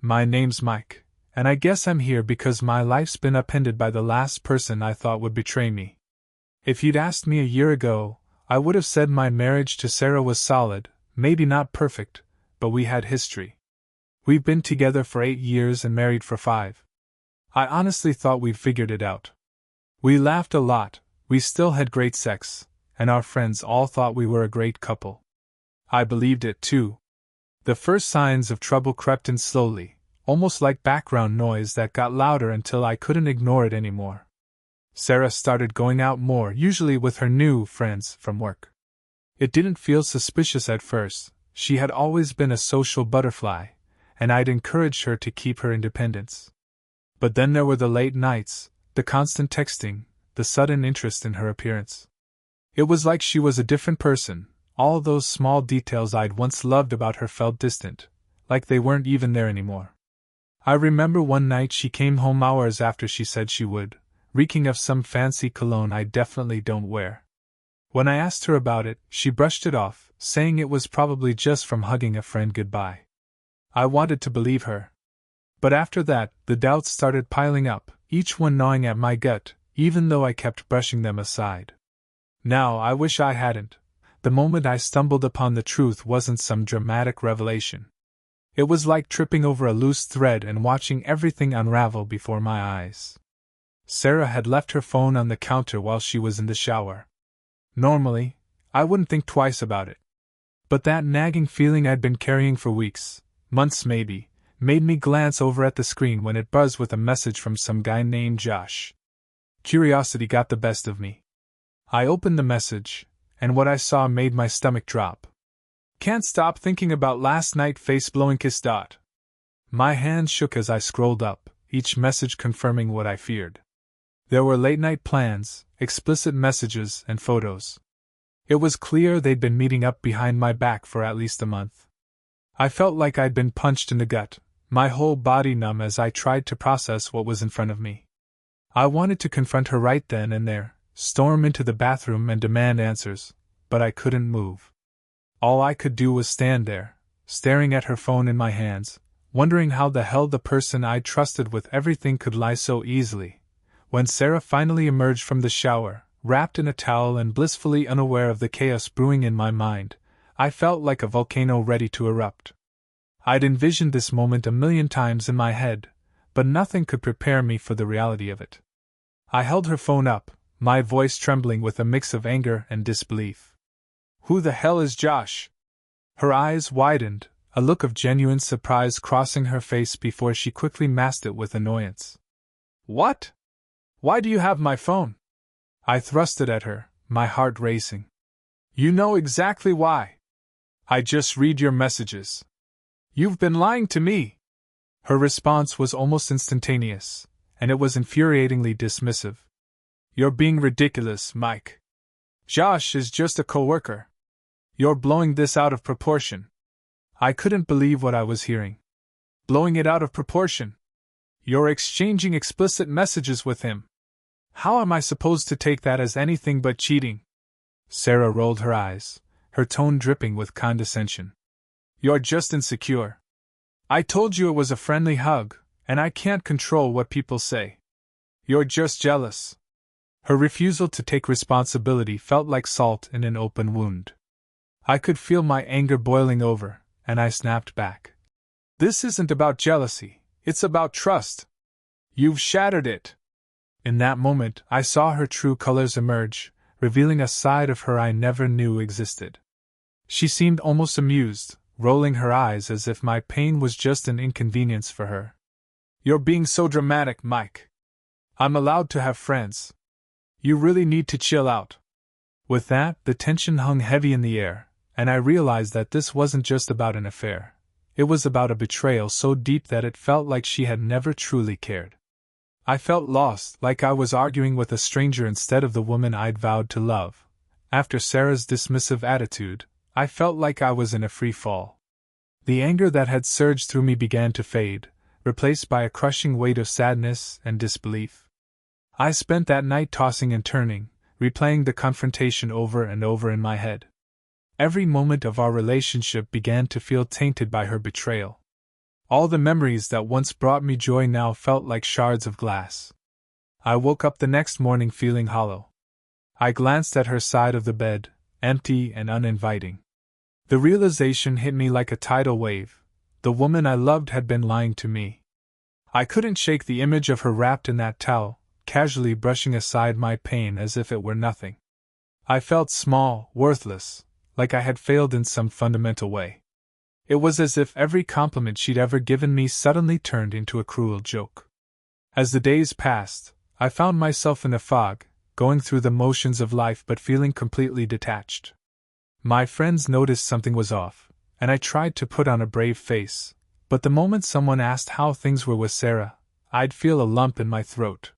My name's Mike, and I guess I'm here because my life's been upended by the last person I thought would betray me. If you'd asked me a year ago, I would have said my marriage to Sarah was solid, maybe not perfect, but we had history. We've been together for 8 years and married for 5. I honestly thought we'd figured it out. We laughed a lot, we still had great sex, and our friends all thought we were a great couple. I believed it too. The first signs of trouble crept in slowly, almost like background noise that got louder until I couldn't ignore it anymore. Sarah started going out more, usually with her new friends from work. It didn't feel suspicious at first. She had always been a social butterfly, and I'd encouraged her to keep her independence. But then there were the late nights, the constant texting, the sudden interest in her appearance. It was like she was a different person. All those small details I'd once loved about her felt distant, like they weren't even there anymore. I remember one night she came home hours after she said she would, reeking of some fancy cologne I definitely don't wear. When I asked her about it, she brushed it off, saying it was probably just from hugging a friend goodbye. I wanted to believe her. But after that, the doubts started piling up, each one gnawing at my gut, even though I kept brushing them aside. Now I wish I hadn't. The moment I stumbled upon the truth wasn't some dramatic revelation. It was like tripping over a loose thread and watching everything unravel before my eyes. Sarah had left her phone on the counter while she was in the shower. Normally, I wouldn't think twice about it. But that nagging feeling I'd been carrying for weeks, months maybe, made me glance over at the screen when it buzzed with a message from some guy named Josh. Curiosity got the best of me. I opened the message, and what I saw made my stomach drop. Can't stop thinking about last night face-blowing kiss. My hands shook as I scrolled up, each message confirming what I feared. There were late-night plans, explicit messages, and photos. It was clear they'd been meeting up behind my back for at least a month. I felt like I'd been punched in the gut, my whole body numb as I tried to process what was in front of me. I wanted to confront her right then and there, storm into the bathroom and demand answers, but I couldn't move. All I could do was stand there, staring at her phone in my hands, wondering how the hell the person I'd trusted with everything could lie so easily. When Sarah finally emerged from the shower, wrapped in a towel and blissfully unaware of the chaos brewing in my mind, I felt like a volcano ready to erupt. I'd envisioned this moment a million times in my head, but nothing could prepare me for the reality of it. I held her phone up, my voice trembling with a mix of anger and disbelief. "Who the hell is Josh?" Her eyes widened, a look of genuine surprise crossing her face before she quickly masked it with annoyance. "What? Why do you have my phone?" I thrust it at her, my heart racing. "You know exactly why. I just read your messages. You've been lying to me." Her response was almost instantaneous, and it was infuriatingly dismissive. "You're being ridiculous, Mike. Josh is just a coworker. You're blowing this out of proportion." I couldn't believe what I was hearing. Blowing it out of proportion? You're exchanging explicit messages with him. How am I supposed to take that as anything but cheating? Sarah rolled her eyes, her tone dripping with condescension. "You're just insecure. I told you it was a friendly hug, and I can't control what people say. You're just jealous." Her refusal to take responsibility felt like salt in an open wound. I could feel my anger boiling over, and I snapped back. "This isn't about jealousy, it's about trust. You've shattered it." In that moment, I saw her true colors emerge, revealing a side of her I never knew existed. She seemed almost amused, rolling her eyes as if my pain was just an inconvenience for her. "You're being so dramatic, Mike. I'm allowed to have friends. You really need to chill out." With that, the tension hung heavy in the air, and I realized that this wasn't just about an affair. It was about a betrayal so deep that it felt like she had never truly cared. I felt lost, like I was arguing with a stranger instead of the woman I'd vowed to love. After Sarah's dismissive attitude, I felt like I was in a free fall. The anger that had surged through me began to fade, replaced by a crushing weight of sadness and disbelief. I spent that night tossing and turning, replaying the confrontation over and over in my head. Every moment of our relationship began to feel tainted by her betrayal. All the memories that once brought me joy now felt like shards of glass. I woke up the next morning feeling hollow. I glanced at her side of the bed, empty and uninviting. The realization hit me like a tidal wave. The woman I loved had been lying to me. I couldn't shake the image of her wrapped in that towel, casually brushing aside my pain as if it were nothing. I felt small, worthless, like I had failed in some fundamental way. It was as if every compliment she'd ever given me suddenly turned into a cruel joke. As the days passed, I found myself in a fog, going through the motions of life but feeling completely detached. My friends noticed something was off, and I tried to put on a brave face, but the moment someone asked how things were with Sarah, I'd feel a lump in my throat.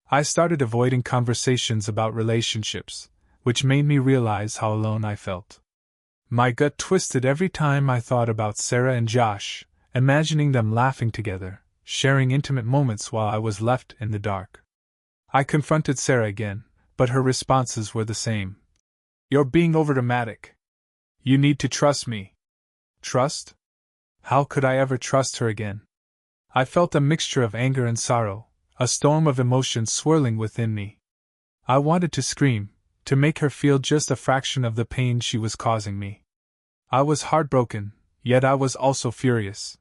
I started avoiding conversations about relationships, which made me realize how alone I felt. My gut twisted every time I thought about Sarah and Josh, imagining them laughing together, sharing intimate moments while I was left in the dark. I confronted Sarah again, but her responses were the same. "You're being overdramatic. You need to trust me." Trust? How could I ever trust her again? I felt a mixture of anger and sorrow, a storm of emotions swirling within me. I wanted to scream, to make her feel just a fraction of the pain she was causing me. I was heartbroken, yet I was also furious.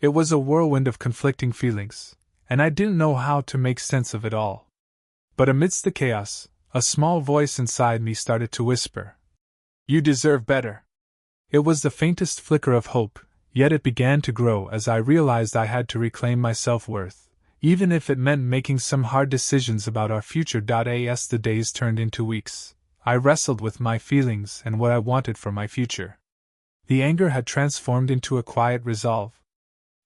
It was a whirlwind of conflicting feelings, and I didn't know how to make sense of it all. But amidst the chaos, a small voice inside me started to whisper, "You deserve better." It was the faintest flicker of hope, yet it began to grow as I realized I had to reclaim my self-worth, even if it meant making some hard decisions about our future. As the days turned into weeks, I wrestled with my feelings and what I wanted for my future. The anger had transformed into a quiet resolve.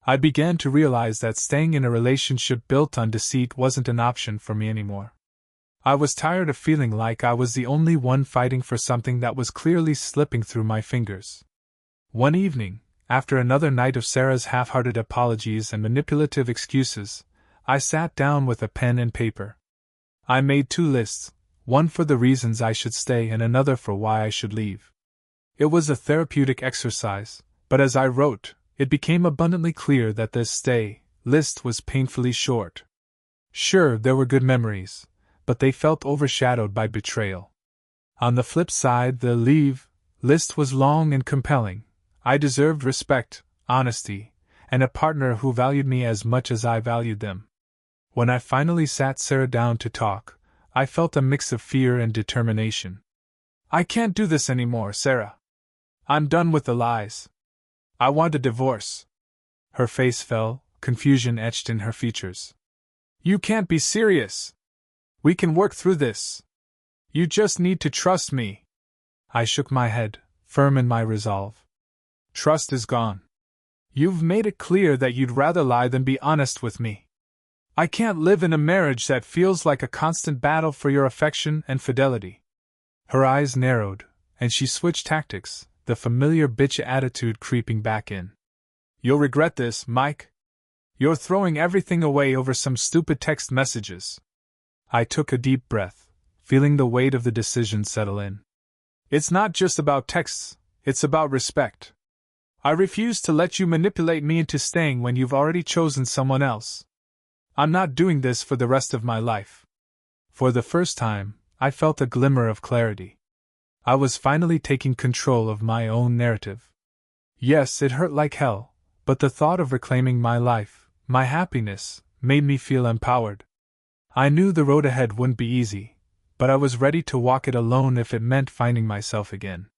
I began to realize that staying in a relationship built on deceit wasn't an option for me anymore. I was tired of feeling like I was the only one fighting for something that was clearly slipping through my fingers. One evening, after another night of Sarah's half-hearted apologies and manipulative excuses, I sat down with a pen and paper. I made 2 lists, one for the reasons I should stay and another for why I should leave. It was a therapeutic exercise, but as I wrote, it became abundantly clear that this stay list was painfully short. Sure, there were good memories, but they felt overshadowed by betrayal. On the flip side, the leave list was long and compelling. I deserved respect, honesty, and a partner who valued me as much as I valued them. When I finally sat Sarah down to talk, I felt a mix of fear and determination. "I can't do this anymore, Sarah. I'm done with the lies. I want a divorce." Her face fell, confusion etched in her features. "You can't be serious. We can work through this. You just need to trust me." I shook my head, firm in my resolve. "Trust is gone. You've made it clear that you'd rather lie than be honest with me. I can't live in a marriage that feels like a constant battle for your affection and fidelity." Her eyes narrowed, and she switched tactics, the familiar bitch attitude creeping back in. "You'll regret this, Mike. You're throwing everything away over some stupid text messages." I took a deep breath, feeling the weight of the decision settle in. "It's not just about texts, it's about respect. I refuse to let you manipulate me into staying when you've already chosen someone else. I'm not doing this for the rest of my life." For the first time, I felt a glimmer of clarity. I was finally taking control of my own narrative. Yes, it hurt like hell, but the thought of reclaiming my life, my happiness, made me feel empowered. I knew the road ahead wouldn't be easy, but I was ready to walk it alone if it meant finding myself again.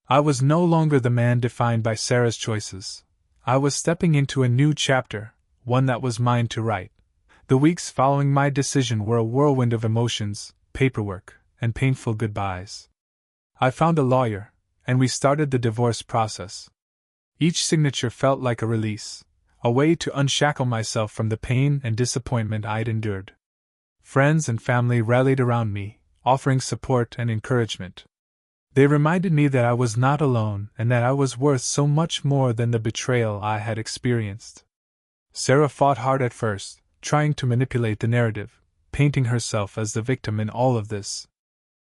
I was no longer the man defined by Sarah's choices. I was stepping into a new chapter, one that was mine to write. The weeks following my decision were a whirlwind of emotions, paperwork, and painful goodbyes. I found a lawyer, and we started the divorce process. Each signature felt like a release, a way to unshackle myself from the pain and disappointment I'd endured. Friends and family rallied around me, offering support and encouragement. They reminded me that I was not alone and that I was worth so much more than the betrayal I had experienced. Sarah fought hard at first, trying to manipulate the narrative, painting herself as the victim in all of this.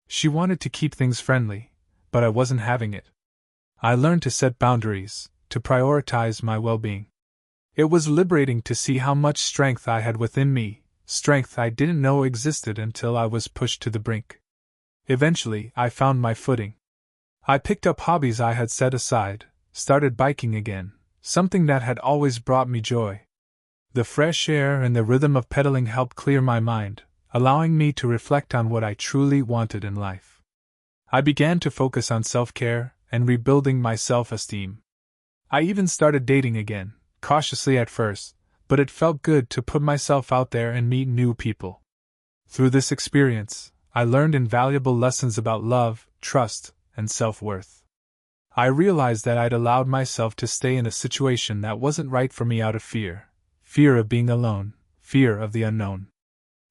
She wanted to keep things friendly, but I wasn't having it. I learned to set boundaries, to prioritize my well-being. It was liberating to see how much strength I had within me, strength I didn't know existed until I was pushed to the brink. Eventually, I found my footing. I picked up hobbies I had set aside, started biking again, something that had always brought me joy. The fresh air and the rhythm of pedaling helped clear my mind, allowing me to reflect on what I truly wanted in life. I began to focus on self-care and rebuilding my self-esteem. I even started dating again, cautiously at first, but it felt good to put myself out there and meet new people. Through this experience, I learned invaluable lessons about love, trust, and self-worth. I realized that I'd allowed myself to stay in a situation that wasn't right for me out of fear of being alone, fear of the unknown.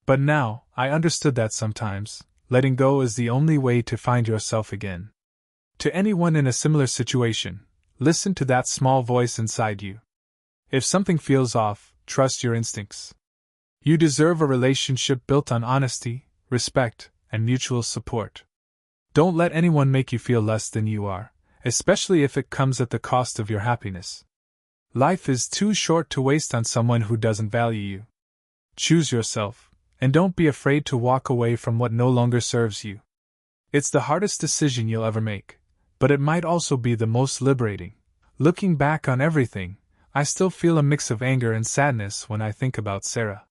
But now, I understood that sometimes, letting go is the only way to find yourself again. To anyone in a similar situation, listen to that small voice inside you. If something feels off, trust your instincts. You deserve a relationship built on honesty, respect, and mutual support. Don't let anyone make you feel less than you are, especially if it comes at the cost of your happiness. Life is too short to waste on someone who doesn't value you. Choose yourself, and don't be afraid to walk away from what no longer serves you. It's the hardest decision you'll ever make, but it might also be the most liberating. Looking back on everything, I still feel a mix of anger and sadness when I think about Sarah.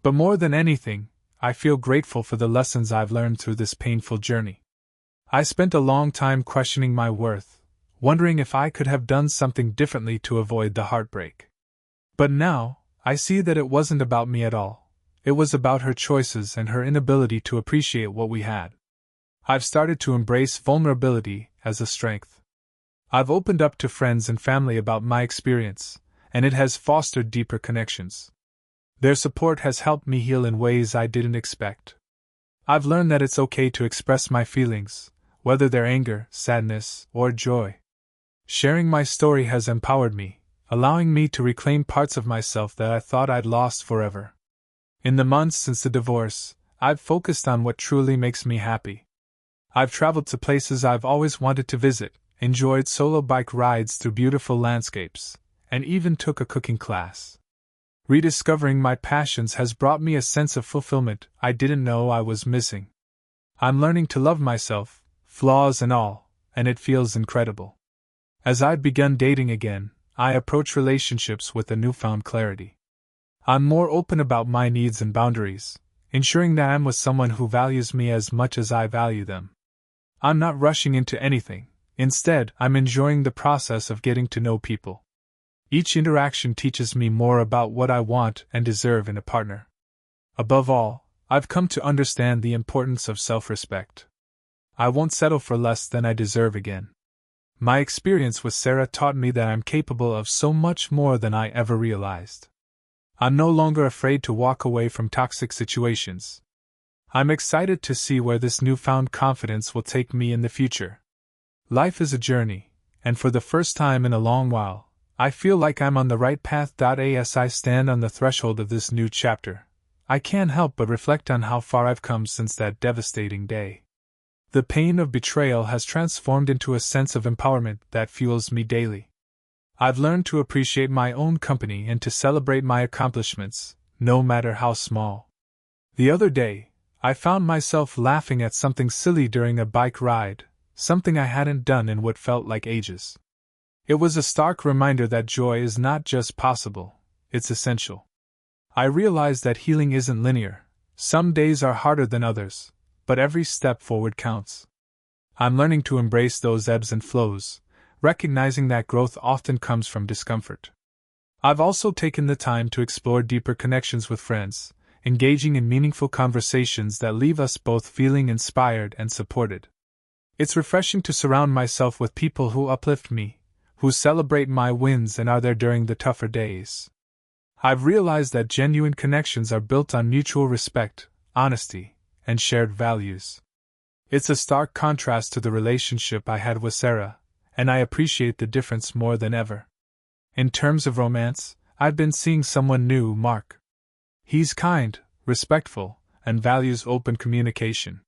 But more than anything, I feel grateful for the lessons I've learned through this painful journey. I spent a long time questioning my worth, wondering if I could have done something differently to avoid the heartbreak. But now, I see that it wasn't about me at all. It was about her choices and her inability to appreciate what we had. I've started to embrace vulnerability as a strength. I've opened up to friends and family about my experience, and it has fostered deeper connections. Their support has helped me heal in ways I didn't expect. I've learned that it's okay to express my feelings, whether they're anger, sadness, or joy. Sharing my story has empowered me, allowing me to reclaim parts of myself that I thought I'd lost forever. In the months since the divorce, I've focused on what truly makes me happy. I've traveled to places I've always wanted to visit, enjoyed solo bike rides through beautiful landscapes, and even took a cooking class. Rediscovering my passions has brought me a sense of fulfillment I didn't know I was missing. I'm learning to love myself, flaws and all, and it feels incredible. As I've begun dating again, I approach relationships with a newfound clarity. I'm more open about my needs and boundaries, ensuring that I'm with someone who values me as much as I value them. I'm not rushing into anything. Instead, I'm enjoying the process of getting to know people. Each interaction teaches me more about what I want and deserve in a partner. Above all, I've come to understand the importance of self-respect. I won't settle for less than I deserve again. My experience with Sarah taught me that I'm capable of so much more than I ever realized. I'm no longer afraid to walk away from toxic situations. I'm excited to see where this newfound confidence will take me in the future. Life is a journey, and for the first time in a long while, I feel like I'm on the right path. As I stand on the threshold of this new chapter, I can't help but reflect on how far I've come since that devastating day. The pain of betrayal has transformed into a sense of empowerment that fuels me daily. I've learned to appreciate my own company and to celebrate my accomplishments, no matter how small. The other day, I found myself laughing at something silly during a bike ride, something I hadn't done in what felt like ages. It was a stark reminder that joy is not just possible, it's essential. I realized that healing isn't linear. Some days are harder than others, but every step forward counts. I'm learning to embrace those ebbs and flows, recognizing that growth often comes from discomfort. I've also taken the time to explore deeper connections with friends, engaging in meaningful conversations that leave us both feeling inspired and supported. It's refreshing to surround myself with people who uplift me, who celebrate my wins and are there during the tougher days. I've realized that genuine connections are built on mutual respect, honesty, and shared values. It's a stark contrast to the relationship I had with Sarah, and I appreciate the difference more than ever. In terms of romance, I've been seeing someone new, Mark. He's kind, respectful, and values open communication.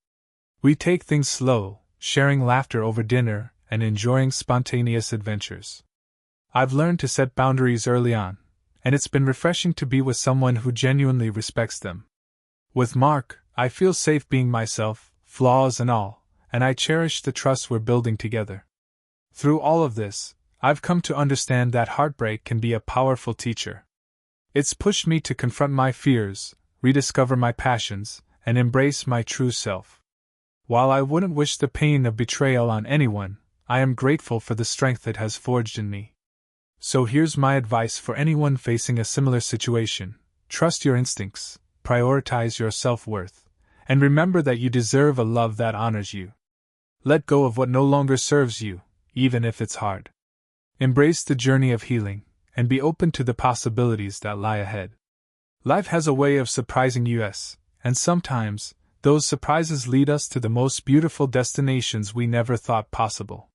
We take things slow, sharing laughter over dinner and enjoying spontaneous adventures. I've learned to set boundaries early on, and it's been refreshing to be with someone who genuinely respects them. With Mark, I feel safe being myself, flaws and all, and I cherish the trust we're building together. Through all of this, I've come to understand that heartbreak can be a powerful teacher. It's pushed me to confront my fears, rediscover my passions, and embrace my true self. While I wouldn't wish the pain of betrayal on anyone, I am grateful for the strength it has forged in me. So here's my advice for anyone facing a similar situation: trust your instincts, prioritize your self-worth, and remember that you deserve a love that honors you. Let go of what no longer serves you, even if it's hard. Embrace the journey of healing, and be open to the possibilities that lie ahead. Life has a way of surprising us, and sometimes, those surprises lead us to the most beautiful destinations we never thought possible.